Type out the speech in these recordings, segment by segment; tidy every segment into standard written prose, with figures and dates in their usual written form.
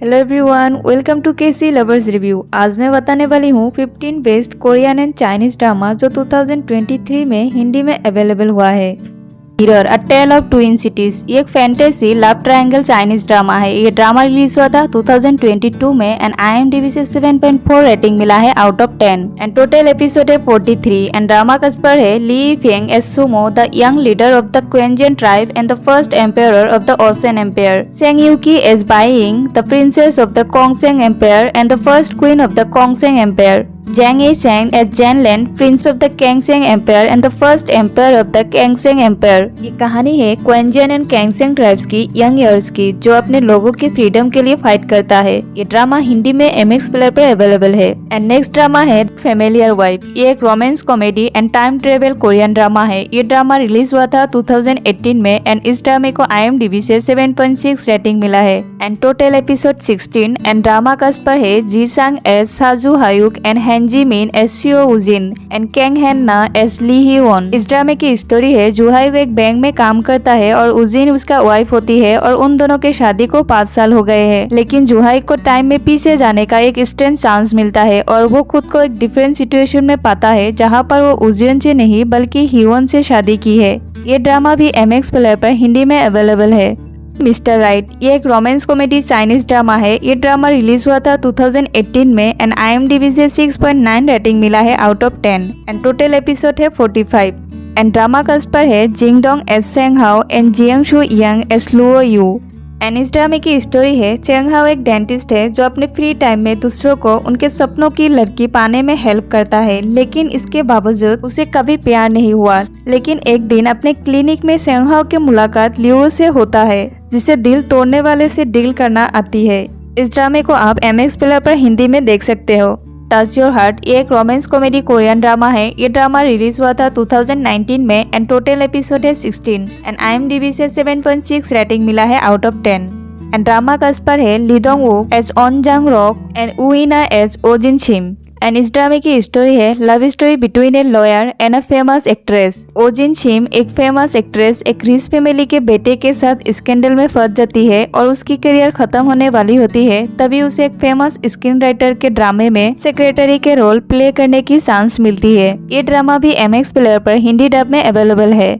Hello everyone, welcome to KC lovers review. आज मैं बताने वाली हूँ 15 best Korean and Chinese drama जो 2023 में हिंदी में अवेलेबल हुआ है। Mirror a tale of twin cities ये एक fantasy love triangle Chinese drama है। ये ड्रामा रिलीज हुआ था 2022 में एंड IMDb से 7.4 रेटिंग मिला है out of 10 and total episode है 43 एंड ड्रामा का स्टार है ली फेंग एज सुमो, the young leader of the क्वेंजियन tribe and the first empire of the ocean empire, सेंग यूकी एज बाइंग, द प्रिंसेस ऑफ द कोंगसेंग empire and the first queen of the कोंगसेंग empire, Jang A-chang as Janlen, Prince of the Kangseng Empire and the first Emperor of the Kangseng Empire। ये कहानी है क्वेंजियन and कैंगसेंग tribes की young years की जो अपने लोगों की फ्रीडम के लिए फाइट करता है। ये ड्रामा हिंदी में MX प्लेयर पर अवेलेबल है। एंड नेक्स्ट ड्रामा है फैमिलियर वाइफ। ये एक romance comedy and time travel Korean drama है। ये ड्रामा रिलीज हुआ था 2018 में एंड इस ड्रामे को IMDb से 7.6 रेटिंग मिला है and total episode 16 and drama cast पर है जी सांग एज साजू हायुक एंड जी मीन एस सीओ उजिन एंड कैंग हैन ना एस ली ही वॉन। इस ड्रामे की स्टोरी है जुहाई एक बैंक में काम करता है और उजिन उसका वाइफ होती है और उन दोनों के शादी को 5 साल हो गए हैं, लेकिन जुहाई को टाइम में पीछे जाने का एक स्ट्रेंज चांस मिलता है और वो खुद को एक डिफरेंट सिचुएशन में पाता है जहाँ पर वो उजिन से नहीं बल्कि हिवॉन से शादी की है। ये ड्रामा भी MX प्लेयर पर हिंदी में अवेलेबल है। मिस्टर राइट ये एक रोमांस कॉमेडी चाइनीज ड्रामा है। ये ड्रामा रिलीज हुआ था 2018 में एंड IMDb से 6.9 रेटिंग मिला है out of 10 and total episode है 45 एंड ड्रामा कास्ट पर है जिंगडोंग एस सेंग हाओ and Jiang shoe young S Luo you. And इस ड्रामे की स्टोरी है चेंग हाओ एक डेंटिस्ट है जो अपने फ्री टाइम में दूसरों को उनके सपनों की लड़की पाने में हेल्प करता है, लेकिन इसके बावजूद उसे कभी प्यार नहीं हुआ। लेकिन एक दिन अपने क्लिनिक में चेंग हाओ की मुलाकात लियो से होता है जिसे दिल तोड़ने वाले से डील करना आती है। इस ड्रामे को आप MX प्लेयर पर हिंदी में देख सकते हो। टच योर हार्ट ये एक रोमांस कॉमेडी कोरियन ड्रामा है। ये ड्रामा रिलीज हुआ था 2019 में एंड टोटल एपिसोड है 16 एंड IMDb से 7.6 रेटिंग मिला है out of 10 and drama cast पर है ली दोंग वूक एज ऑन जांग रॉक एंड उइना एज ओजिन शिम। एंड इस ड्रामे की स्टोरी है love story between a lawyer and a famous actress. ओजिन शिम एक फेमस एक्ट्रेस एक रिच फैमिली के बेटे के साथ स्कैंडल में फंस जाती है और उसकी करियर खत्म होने वाली होती है, तभी उसे एक फेमस स्क्रीन राइटर के ड्रामे में सेक्रेटरी के रोल प्ले करने की चांस मिलती है। ये ड्रामा भी MX प्लेयर पर हिंदी डब में अवेलेबल है।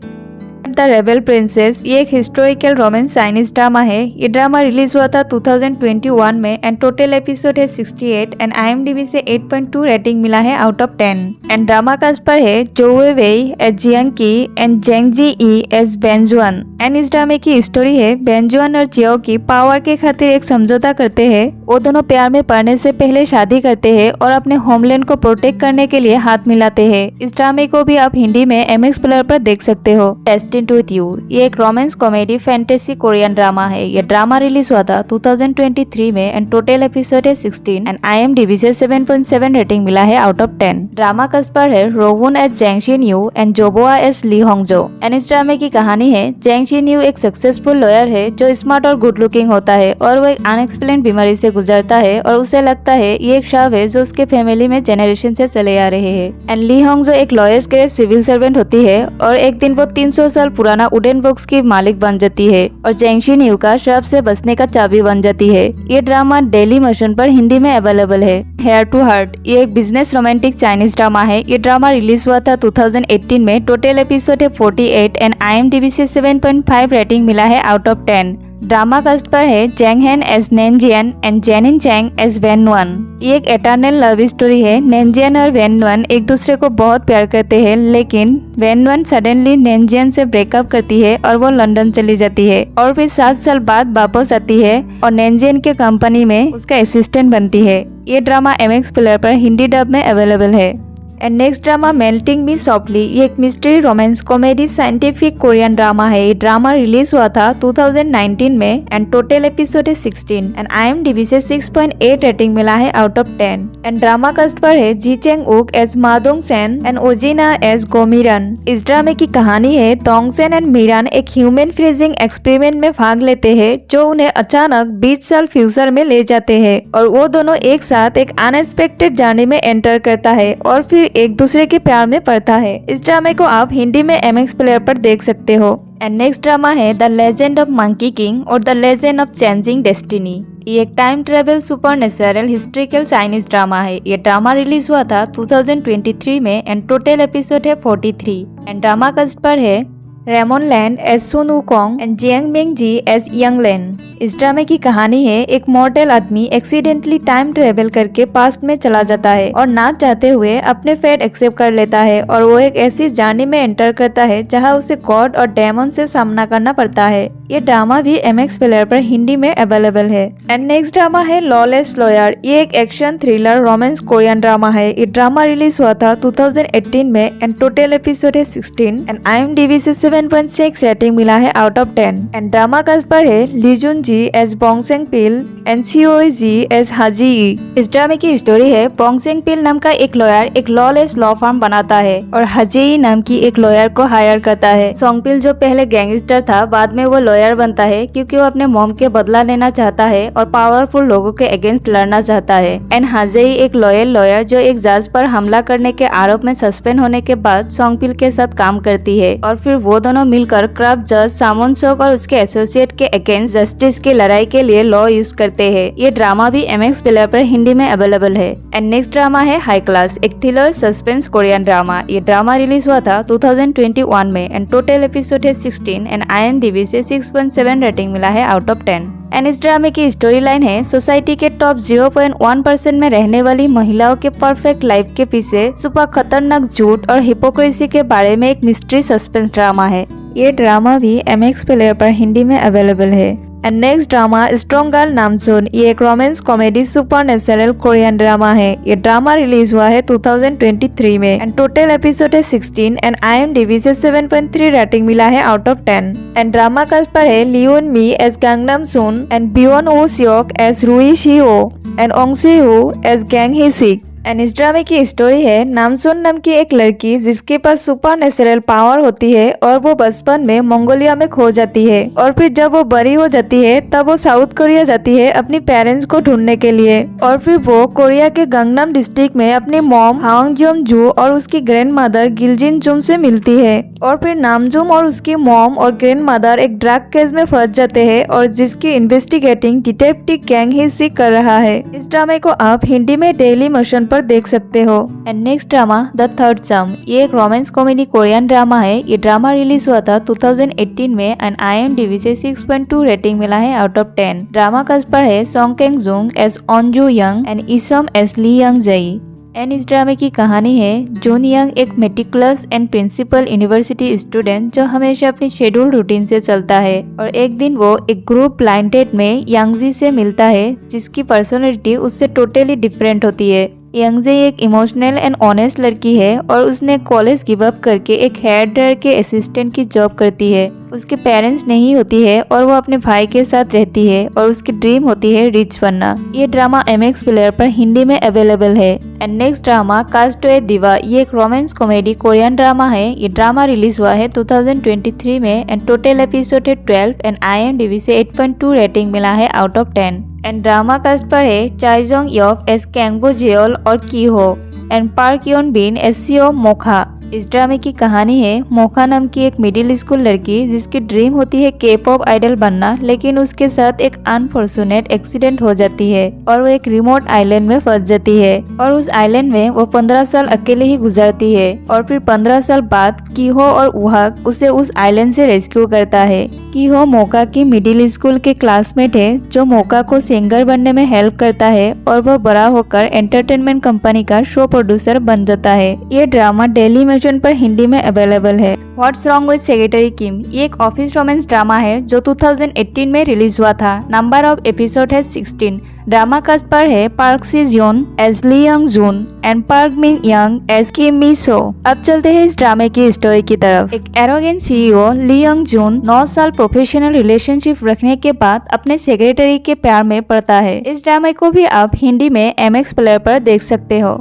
द रेबल प्रिंसेस ये एक हिस्टोरिकल रोमांस चाइनीज ड्रामा है। ये ड्रामा रिलीज हुआ था 2021 में एंड टोटल एपिसोड है 68 एंड IMDb से 8.2 रेटिंग मिला है out of 10 and drama cast पर है जो वेई एज जियांग की एंड जेंग जी ई एज बेंजुआन। एंड इस ड्रामे की स्टोरी है बेंजुआन और जियो की पावर के खातिर एक समझौता करते हैं। वो दोनों प्यार में पड़ने से पहले शादी करते हैं और अपने होमलैंड को प्रोटेक्ट करने के लिए हाथ मिलाते हैं। इस ड्रामे को भी आप हिंदी में MX प्लेयर पर देख सकते हो। डेस्टिन्ड विद यू ये एक romance comedy fantasy Korean drama है। ये ड्रामा रिलीज हुआ था 2023 में एंड टोटल एपिसोड है 16 एंड IMDb से 7.7 रेटिंग मिला है आउट ऑफ 10। ड्रामा कास्ट पर है रोगुन एज जैंग शिन यू एंड जोबोआ एज ली होंगजो। एंड इस ड्रामे की कहानी है जैंग शिन यू एक सक्सेसफुल लॉयर है जो स्मार्ट और गुड लुकिंग होता है और वो एक अनएक्सप्लेन बीमारी से गुजरता है और उसे लगता है ये एक शाव है जो उसके फैमिली में जनरेशन से चले आ रहे हैं। एंड ली होंगजो एक लॉयर्स ग्रेड सिविल सर्वेंट होती है और एक दिन वो 300 साल पुराना वुडन बॉक्स की मालिक बन जाती है और जैंग शिन यू का श्राप से बचने का चाबी बन जाती है। ये ड्रामा डेली मोशन पर हिंदी में अवेलेबल है। हेयर टू हार्ट ये एक बिजनेस रोमांटिक चाइनीज ड्रामा है। ये ड्रामा रिलीज हुआ था 2018 में। टोटल एपिसोड है 48 एंड IMDb से 7.5 रेटिंग मिला है आउट ऑफ 10। ड्रामा कास्ट पर है जैंग हैन एज नेंजियन एंड जेनिन चैंग एज वैन वन। ये एक एटर्नल लव स्टोरी है। नेंजियन और वैन वन एक दूसरे को बहुत प्यार करते हैं, लेकिन वैन वन सडनली नेंजियन से ब्रेकअप करती है और वो लंदन चली जाती है और फिर 7 साल बाद वापस आती है और नेंजियन के कंपनी में उसका असिस्टेंट बनती है। ये ड्रामा MX प्लेयर पर हिंदी डब में अवेलेबल है। And next drama melting me softly ये एक mystery romance comedy scientific Korean drama है। ये ड्रामा रिलीज हुआ था 2019 में एंड टोटल एपिसोड है 16 एंड IMDb से 6.8 रेटिंग मिला है out of 10 and drama cast पर है जी चेंग उक एज मादोंग सेन एंड ओजिना एज गोमिरन। इस ड्रामे की कहानी है दोंग सेन एंड मिरान एक ह्यूमन फ्रीजिंग एक्सपेरिमेंट में भाग लेते हैं जो उन्हें अचानक 20 साल फ्यूचर में ले जाते हैं और वो दोनों एक साथ एक अनएक्सपेक्टेड जर्नी में एंटर करता है और फिर एक दूसरे के प्यार में पड़ता है। इस ड्रामे को आप हिंदी में MX प्लेयर पर देख सकते हो। एंड नेक्स्ट ड्रामा है the legend of monkey king और the legend of changing destiny. ये एक time travel supernatural historical Chinese drama है। ये ड्रामा रिलीज हुआ था 2023 में एंड टोटल एपिसोड है 43। एंड ड्रामा कास्ट पर है रेमोन लैंड एज सुन वुकोंग एंड जियांग मिंग जी एज यंग लैन। इस ड्रामे की कहानी है एक मॉर्टल आदमी एक्सीडेंटली टाइम ट्रेवल करके पास्ट में चला जाता है और ना चाहते हुए अपने फेट एक्सेप्ट कर लेता है और वो एक ऐसी जर्नी में एंटर करता है जहां उसे गॉड और डेमन से सामना करना पड़ता है। ये ड्रामा भी MX प्लेयर पर हिंदी में अवेलेबल है। एंड नेक्स्ट ड्रामा है लॉलेस लॉयर। ये एक action thriller romance Korean drama है। ये ड्रामा रिलीज हुआ था 2018 में एंड टोटल एपिसोड है 16 एंड IMDb से 7.6 रेटिंग मिला है out of 10। And drama cast पर है ली जुन जी एज बोंगसेंग पिल एंड सिओई जी एज हाजी ई। इस ड्रामे की स्टोरी है बोंगसेंग पिल नाम का एक लॉयर एक लॉलेस लॉ फर्म बनाता है और हाजी ई नाम की एक लॉयर को हायर करता है। सोंगपिल जो पहले गैंगस्टर था बाद में वो लॉयर बनता है क्योंकि वो अपने मॉम के बदला लेना चाहता है और पावरफुल लोगों के अगेंस्ट लड़ना चाहता है। एंड हाजेई एक लॉयल लॉयर जो एक जज पर हमला करने के आरोप में सस्पेंड होने के बाद सोंगपिल के साथ काम करती है और फिर वो दोनों मिलकर करप्ट जज सामोन सोक और उसके एसोसिएट के अगेंस्ट जस्टिस की लड़ाई के लिए लॉ यूज करते हैं। ये ड्रामा भी MX प्लेयर पर हिंदी में अवेलेबल है। एंड नेक्स्ट ड्रामा है हाई क्लास, एक थ्रिलर सस्पेंस कोरियन ड्रामा। ये ड्रामा रिलीज हुआ था 2021 में एंड टोटल एपिसोड है 16 एंड IMDb से 6.7 रेटिंग मिला है आउट ऑफ 10। एंड इस ड्रामे की स्टोरी लाइन है सोसाइटी के टॉप 0.1% में रहने वाली महिलाओं के परफेक्ट लाइफ के पीछे सुपर खतरनाक झूठ और हिपोक्रेसी के बारे में एक मिस्ट्री सस्पेंस ड्रामा है। ये ड्रामा भी MX प्लेयर पर हिंदी में अवेलेबल है। And next drama strong girl Namsoon. ये एक romance comedy supernatural Korean drama है। ये ड्रामा रिलीज हुआ है 2023 में एंड टोटल एपिसोड है 16 एंड IMDb से 7.3 रेटिंग मिला है out of 10। And drama cast पर है लियोन मी एज गंगनम सुन एंड बियोन वू सियोक एज रुई शिहो एंड ओंग सी हू एज गैंग ही सिक। एंड इस ड्रामे की स्टोरी है नामसोन नाम की एक लड़की जिसके पास सुपर नेचुरल पावर होती है और वो बचपन में मंगोलिया में खो जाती है और फिर जब वो बड़ी हो जाती है तब वो साउथ कोरिया जाती है अपनी पेरेंट्स को ढूंढने के लिए और फिर वो कोरिया के गंगनम डिस्ट्रिक्ट में अपनी मॉम हांगजोम जू और उसकी ग्रैंड मदर गिलजिन जुम से मिलती है और फिर नामजूम और उसकी मॉम और ग्रैंड मदर एक ड्रग केस में फंस जाते हैं और जिसकी इन्वेस्टिगेटिंग डिटेक्टिव गैंग ही सी कर रहा है। इस ड्रामे को आप हिंदी में डेली मोशन पर देख सकते हो। And next drama the third सम। ये एक रोमांस कॉमेडी कोरियन ड्रामा है। ये ड्रामा रिलीज हुआ था 2018 में एंड IMDb से 6.2 रेटिंग मिला है आउट ऑफ 10। ड्रामा कास्ट पर है सोंग केंग जुंग एज ऑनजू यंग एंड इसम एज ली यंग जई। एंड इस ड्रामे की कहानी है जून यंग एक meticulous and principal university student जो हमेशा अपनी शेड्यूल रूटीन से चलता है और एक दिन वो एक ग्रुप ब्लाइंड डेट में यांगजी से मिलता है जिसकी पर्सनैलिटी उससे टोटली डिफरेंट होती है। यंगजे एक इमोशनल एंड ऑनेस्ट लड़की है और उसने कॉलेज गिव अप करके एक हेयर ड्रायर के असिस्टेंट की जॉब करती है। उसके पेरेंट्स नहीं होती है और वो अपने भाई के साथ रहती है और उसकी ड्रीम होती है रिच बनना। ये ड्रामा MX प्लेयर पर हिंदी में अवेलेबल है। एंड नेक्स्ट ड्रामा कास्टवे दिवा। ये एक रोमांस कॉमेडी कोरियन ड्रामा है। ये ड्रामा रिलीज हुआ है 2023 में एंड टोटल एपिसोड है 12 एंड IMDb से 8.2 रेटिंग मिला है out of 10। And drama cast पर है चाइजोंग यॉफ एस कैंगबो जेओल और की हो एंड पार्क योन बिन एस सीओ मोखा। इस ड्रामे की कहानी है मोखा नाम की एक मिडिल स्कूल लड़की जिसकी ड्रीम होती है K-pop आइडल बनना, लेकिन उसके साथ एक अनफॉर्चुनेट एक्सीडेंट हो जाती है और वो एक रिमोट आइलैंड में फंस जाती है और उस आइलैंड में वो 15 साल अकेले ही गुजारती है और फिर 15 साल बाद कीहो और उहाक उसे उस आइलैंड से रेस्क्यू करता है। कीहो मोका की मिडिल स्कूल के क्लासमेट है जो मोका को सिंगर बनने में हेल्प करता है और वो बड़ा होकर एंटरटेनमेंट कंपनी का शो प्रोड्यूसर बन जाता है। ये ड्रामा डेली मोशन पर हिंदी में अवेलेबल है। व्हाट्स रॉन्ग विद सेक्रेटरी किम। ये एक ऑफिस रोमांस ड्रामा है जो 2018 में रिलीज हुआ था। नंबर ऑफ एपिसोड है 16। ड्रामा कास्ट पर है Park Seo Joon as Lee Young Joon and Park Min Young as Kim Mi So. अब चलते हैं इस ड्रामे की स्टोरी की तरफ। एक एरोगेंट CEO ली यंग जून 9 साल प्रोफेशनल रिलेशनशिप रखने के बाद अपने सेक्रेटरी के प्यार में पड़ता है। इस ड्रामे को भी आप हिंदी में MX प्लेयर पर देख सकते हो।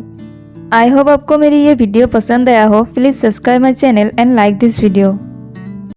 आई होप आपको मेरी ये वीडियो पसंद आया हो। Please subscribe my channel and like this video.